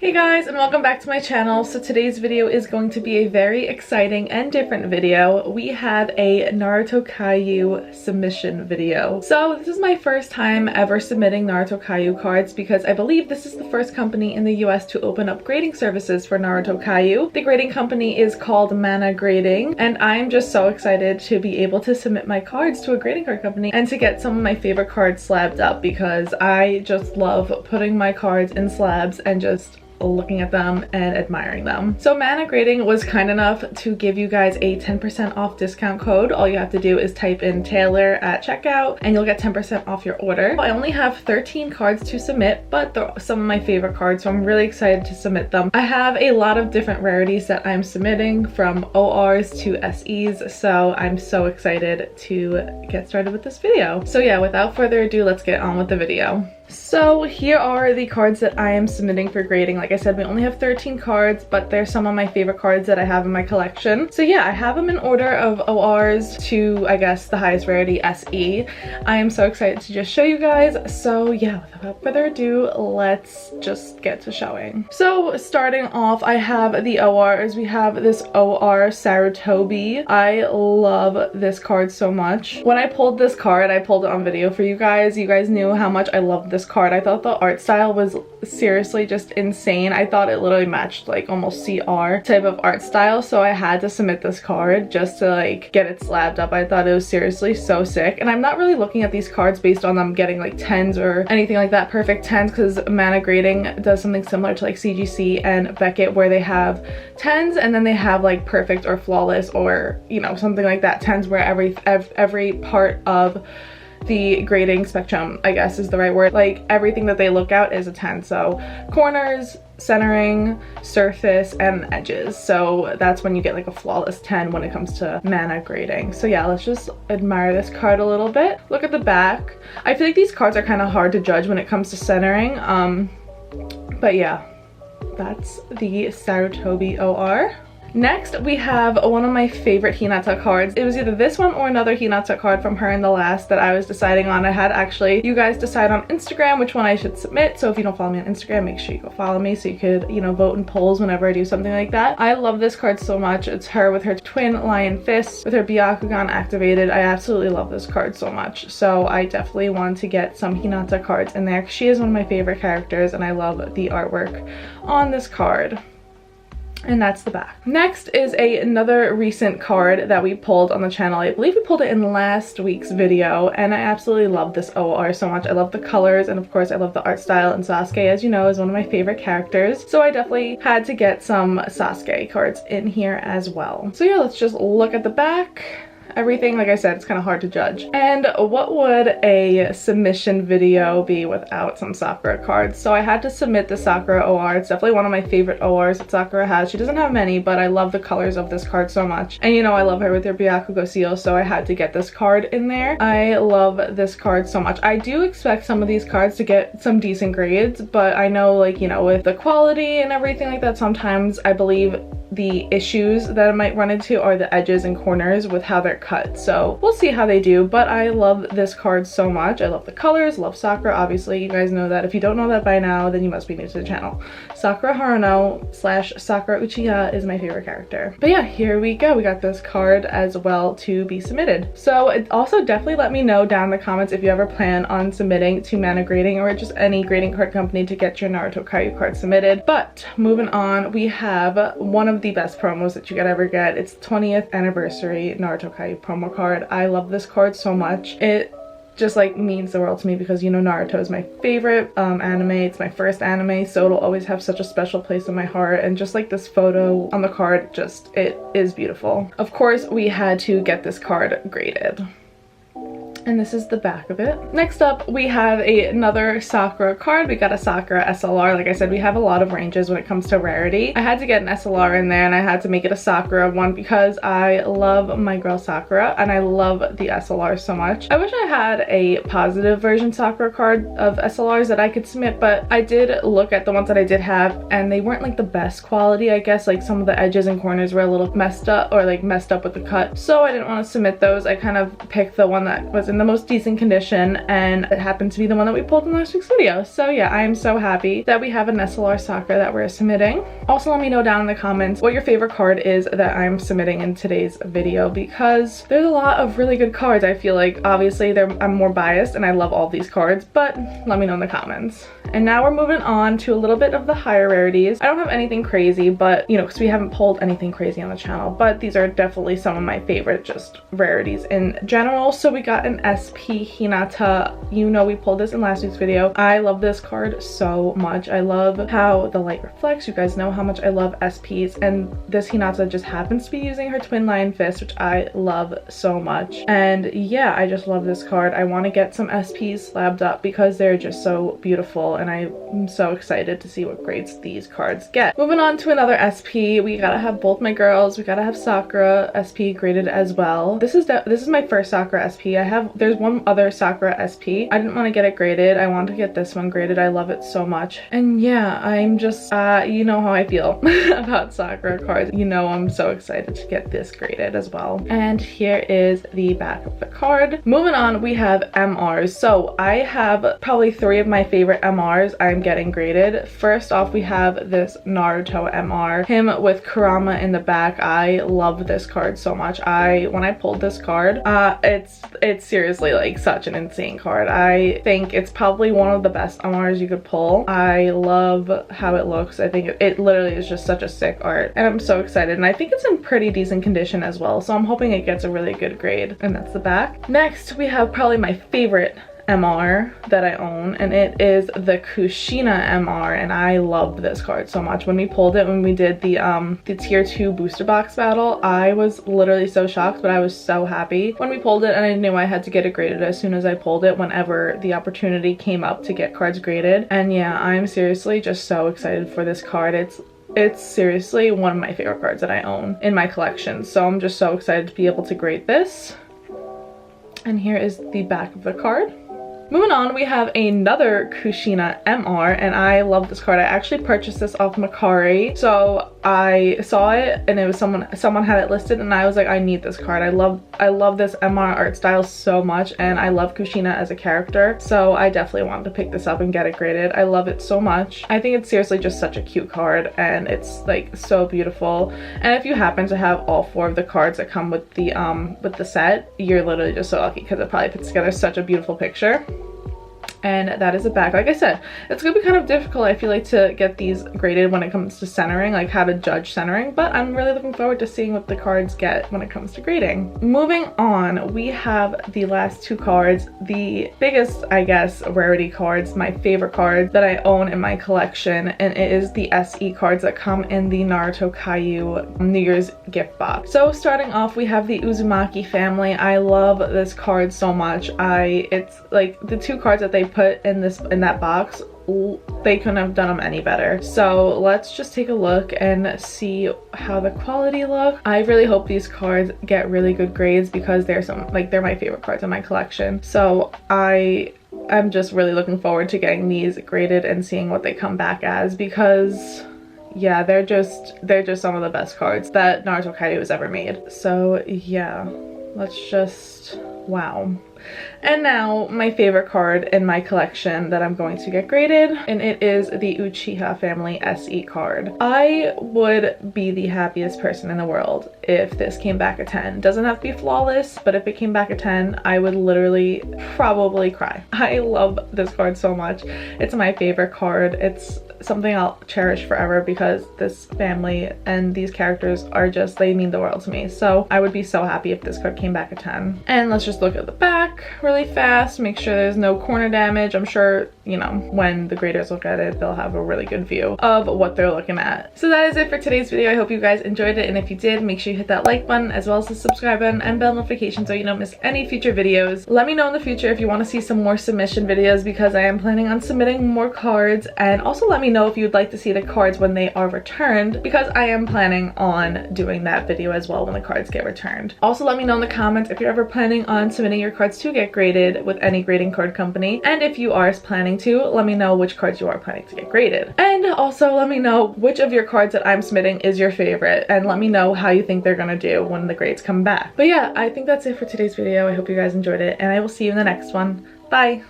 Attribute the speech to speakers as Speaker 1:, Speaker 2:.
Speaker 1: Hey guys, and welcome back to my channel. So today's video is going to be a very exciting and different video. We have a Naruto Kayou submission video. So this is my first time ever submitting Naruto Kayou cards because I believe this is the first company in the US to open up grading services for Naruto Kayou. The grading company is called Mana Grading, and I'm just so excited to be able to submit my cards to a grading card company and to get some of my favorite cards slabbed up because I just love putting my cards in slabs and just looking at them and admiring them. So Mana Grading was kind enough to give you guys a 10% off discount code. All you have to do is type in Taylor at checkout and you'll get 10% off your order. I only have 13 cards to submit, but they're some of my favorite cards, so I'm really excited to submit them. I have a lot of different rarities that I'm submitting, from ORs to SEs, so I'm so excited to get started with this video. So yeah, without further ado, let's get on with the video. So here are the cards that I am submitting for grading. Like I said, we only have 13 cards, but they're some of my favorite cards that I have in my collection. So yeah, I have them in order of ORs to, I guess, the highest rarity, SE. I am so excited to just show you guys. So yeah, without further ado, let's just get to showing. So starting off, I have the ORs. We have this OR Sarutobi. I love this card so much. When I pulled this card, I pulled it on video for you guys. You guys knew how much I love this card. I thought the art style was seriously just insane. I thought it literally matched like almost CR type of art style, so I had to submit this card just to like get it slabbed up. I thought it was seriously so sick, and I'm not really looking at these cards based on them getting like 10s or anything like that, perfect 10s, because Mana Grading does something similar to like CGC and Beckett where they have 10s and then they have like perfect or flawless or, you know, something like that, 10s where every part of the grading spectrum, I guess is the right word, like everything that they look at is a 10. So corners, centering, surface, and edges. So that's when you get like a flawless 10 when it comes to Mana Grading. So yeah, let's just admire this card a little bit. Look at the back. I feel like these cards are kind of hard to judge when it comes to centering, but yeah, that's the Sarutobi OR. Next, we have one of my favorite Hinata cards. It was either this one or another Hinata card from her in the last that I was deciding on. I had actually you guys decide on Instagram which one I should submit. So if you don't follow me on Instagram, make sure you go follow me so you could, you know, vote in polls whenever I do something like that. I love this card so much. It's her with her twin lion fists with her Byakugan activated. I absolutely love this card so much. So I definitely want to get some Hinata cards in there. She is one of my favorite characters and I love the artwork on this card. And that's the back. Next is another recent card that we pulled on the channel. I believe we pulled it in last week's video, and I absolutely love this OR so much. I love the colors, and of course I love the art style, and Sasuke, as you know, is one of my favorite characters. So I definitely had to get some Sasuke cards in here as well. So yeah, let's just look at the back. Everything, like I said, it's kind of hard to judge. And what would a submission video be without some Sakura cards? So I had to submit the Sakura OR. It's definitely one of my favorite ORs that Sakura has. She doesn't have many, but I love the colors of this card so much. And you know, I love her with her Byakugo seal, so I had to get this card in there. I love this card so much. I do expect some of these cards to get some decent grades, but I know, like, you know, with the quality and everything like that, sometimes I believe the issues that I might run into are the edges and corners with how they're cut. So we'll see how they do, but I love this card so much. I love the colors, love Sakura, obviously. You guys know that. If you don't know that by now, then you must be new to the channel. Sakura Haruno / Sakura Uchiha is my favorite character. But yeah, here we go. We got this card as well to be submitted. So it also definitely let me know down in the comments if you ever plan on submitting to Mana Grading or just any grading card company to get your Naruto Kayou card submitted. But moving on, we have one of the best promos that you could ever get. It's 20th anniversary Naruto Kayou promo card. I love this card so much. It just like means the world to me because, you know, Naruto is my favorite anime. It's my first anime, so it'll always have such a special place in my heart. And just like this photo on the card, just, it is beautiful. Of course, we had to get this card graded. And this is the back of it. Next up, we have another Sakura card. We got a Sakura SLR. Like I said, we have a lot of ranges when it comes to rarity. I had to get an SLR in there and I had to make it a Sakura one because I love my girl Sakura and I love the SLR so much. I wish I had a positive version Sakura card of SLRs that I could submit, but I did look at the ones that I did have and they weren't like the best quality, I guess. Like some of the edges and corners were a little messed up or like messed up with the cut. So I didn't want to submit those. I kind of picked the one that was in in the most decent condition, and it happened to be the one that we pulled in last week's video. So yeah, I am so happy that we have an SLR Sakura that we're submitting. Also, let me know down in the comments what your favorite card is that I'm submitting in today's video, because there's a lot of really good cards. I feel like obviously I'm more biased and I love all these cards, but let me know in the comments. And now we're moving on to a little bit of the higher rarities. I don't have anything crazy, but you know, because we haven't pulled anything crazy on the channel, but these are definitely some of my favorite just rarities in general. So we got an SP Hinata. You know, we pulled this in last week's video. I love this card so much. I love how the light reflects. You guys know how much I love SPs, and this Hinata just happens to be using her Twin Lion Fist, which I love so much. And yeah, I just love this card. I want to get some SPs slabbed up because they're just so beautiful, and I'm so excited to see what grades these cards get. Moving on to another SP, we gotta have both my girls. We gotta have Sakura SP graded as well. This is my first Sakura SP. There's one other Sakura SP. I didn't want to get it graded. I wanted to get this one graded. I love it so much. And yeah, I'm just you know how I feel about Sakura cards. You know, I'm so excited to get this graded as well. And here is the back of the card. Moving on, we have MRs. So I have probably 3 of my favorite MRs I'm getting graded. First off, we have this Naruto MR, him with Kurama in the back. I love this card so much. When I pulled this card, it's seriously like such an insane card. I think it's probably one of the best MRs you could pull. I love how it looks. I think it literally is just such a sick art, and I'm so excited. And I think it's in pretty decent condition as well, so I'm hoping it gets a really good grade. And that's the back. Next, we have probably my favorite MR that I own, and it is the Kushina MR, and I love this card so much. When we pulled it, when we did the tier 2 booster box battle, I was literally so shocked, but I was so happy when we pulled it, and I knew I had to get it graded as soon as I pulled it whenever the opportunity came up to get cards graded. And yeah, I'm seriously just so excited for this card. It's seriously one of my favorite cards that I own in my collection, so I'm just so excited to be able to grade this. And here is the back of the card. Moving on, we have another Kushina MR, and I love this card. I actually purchased this off Mercari. So I saw it and it was someone had it listed, and I was like, I need this card. I love this MR art style so much, and I love Kushina as a character. So I definitely wanted to pick this up and get it graded. I love it so much. I think it's seriously just such a cute card, and it's like so beautiful. And if you happen to have all 4 of the cards that come with the set, you're literally just so lucky, because it probably puts together such a beautiful picture. And that is the back. Like I said, it's gonna be kind of difficult, I feel like, to get these graded when it comes to centering, like how to judge centering, but I'm really looking forward to seeing what the cards get when it comes to grading. Moving on, we have the last 2 cards, the biggest, I guess, rarity cards, my favorite cards that I own in my collection, and it is the SE cards that come in the Naruto Kayou New Year's gift box. So starting off, we have the Uzumaki family. I love this card so much. It's like the 2 cards that they put in that box, they couldn't have done them any better. So let's just take a look and see how the quality look. I really hope these cards get really good grades, because they're my favorite cards in my collection. So I'm just really looking forward to getting these graded and seeing what they come back as, because yeah, they're just some of the best cards that Naruto Kayou has ever made. So yeah, let's just, wow. And now my favorite card in my collection that I'm going to get graded, and it is the Uchiha Family SE card. I would be the happiest person in the world if this came back a 10. Doesn't have to be flawless, but if it came back a 10, I would literally probably cry. I love this card so much. It's my favorite card. It's something I'll cherish forever, because this family and these characters are just, they mean the world to me. So I would be so happy if this card came back a 10. And let's just look at the back really fast, make sure there's no corner damage. I'm sure, you know, when the graders look at it, they'll have a really good view of what they're looking at. So that is it for today's video. I hope you guys enjoyed it, and if you did, make sure you hit that like button as well as the subscribe button and bell notification so you don't miss any future videos. Let me know in the future if you want to see some more submission videos, because I am planning on submitting more cards, and also let me know if you'd like to see the cards when they are returned, because I am planning on doing that video as well when the cards get returned. Also let me know in the comments if you're ever planning on submitting your cards to get graded with any grading card company. And if you are planning to, let me know which cards you are planning to get graded. And also let me know which of your cards that I'm submitting is your favorite, and let me know how you think they're gonna do when the grades come back. But yeah, I think that's it for today's video. I hope you guys enjoyed it, and I will see you in the next one. Bye!